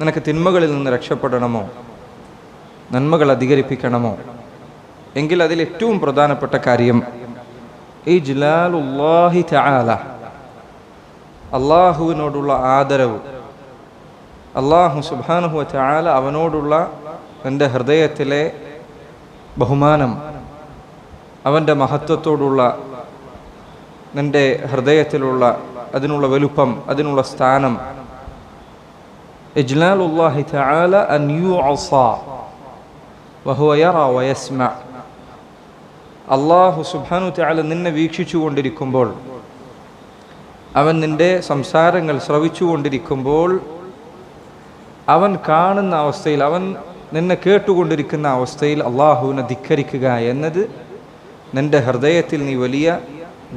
നിനക്ക് തിന്മകളിൽ നിന്ന് രക്ഷപ്പെടണമോ, നന്മകൾ അധികരിപ്പിക്കണമോ എങ്കിൽ അതിലേറ്റവും പ്രധാനപ്പെട്ട കാര്യം ഇജ്ലാലുല്ലാഹി തആല, അള്ളാഹുവിനോടുള്ള ആദരവ്, അള്ളാഹു സുബ്ഹാനഹു വ തആല അവനോടുള്ള എൻ്റെ ഹൃദയത്തിലെ ബഹുമാനം, അവൻ്റെ മഹത്വത്തോടുള്ള നിൻ്റെ ഹൃദയത്തിലുള്ള അതിനുള്ള വലുപ്പം, അതിനുള്ള സ്ഥാനം. ഇജ്ലാലുല്ലാഹി തആല അൻ യുഅസാ വഹുവ യറാ വയസ്മഅ. അള്ളാഹു സുബ്ഹാനഹു തആല നിന്നെ വീക്ഷിച്ചു കൊണ്ടിരിക്കുമ്പോൾ, അവൻ നിൻ്റെ സംസാരങ്ങൾ ശ്രവിച്ചു കൊണ്ടിരിക്കുമ്പോൾ, അവൻ കാണുന്ന അവസ്ഥയിൽ, അവൻ നിന്നെ കേട്ടുകൊണ്ടിരിക്കുന്ന അവസ്ഥയിൽ അള്ളാഹുവിനെ ധിക്കരിക്കുക എന്നത് നിൻ്റെ ഹൃദയത്തിൽ നീ വലിയ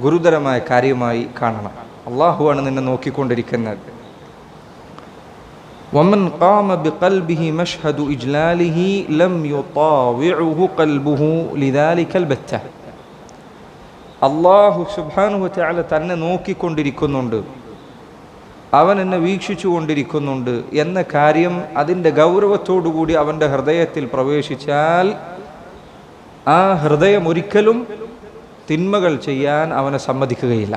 ഗുരുതരമായ കാര്യമായി കാണണം. അള്ളാഹുവാണ് നിന്നെ നോക്കിക്കൊണ്ടിരിക്കുന്നത്. ومن قام بقلبه مشهد إجلاله لم يطاوعه قلبه لذلك البتة. അള്ളാഹു സുബ്ഹാനഹു വതആല തന്നെ നോക്കിക്കൊണ്ടിരിക്കുന്നുണ്ട്, അവൻ എന്നെ വീക്ഷിച്ചു കൊണ്ടിരിക്കുന്നുണ്ട് എന്ന കാര്യം അതിൻ്റെ ഗൗരവത്തോടുകൂടി അവൻ്റെ ഹൃദയത്തിൽ പ്രവേശിച്ചാൽ ആ ഹൃദയം ഒരിക്കലും തിന്മകൾ ചെയ്യാൻ അവനെ സമ്മതിക്കുകയില്ല.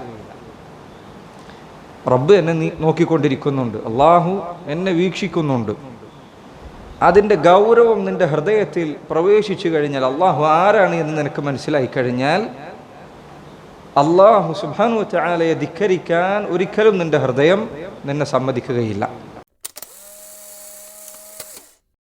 റബ്ബ് എന്നെ നോക്കിക്കൊണ്ടിരിക്കുന്നുണ്ട്, അള്ളാഹു എന്നെ വീക്ഷിക്കുന്നുണ്ട്, അതിൻ്റെ ഗൗരവം നിൻ്റെ ഹൃദയത്തിൽ പ്രവേശിച്ചു കഴിഞ്ഞാൽ, അള്ളാഹു ആരാണ് എന്ന് നിനക്ക് മനസ്സിലായി കഴിഞ്ഞാൽ, അള്ളാഹു സുബ്ഹാനഹു വ തആലയെ ധിക്കരിക്കാൻ ഒരിക്കലും നിൻ്റെ ഹൃദയം നിന്നെ സമ്മതിക്കുകയില്ല.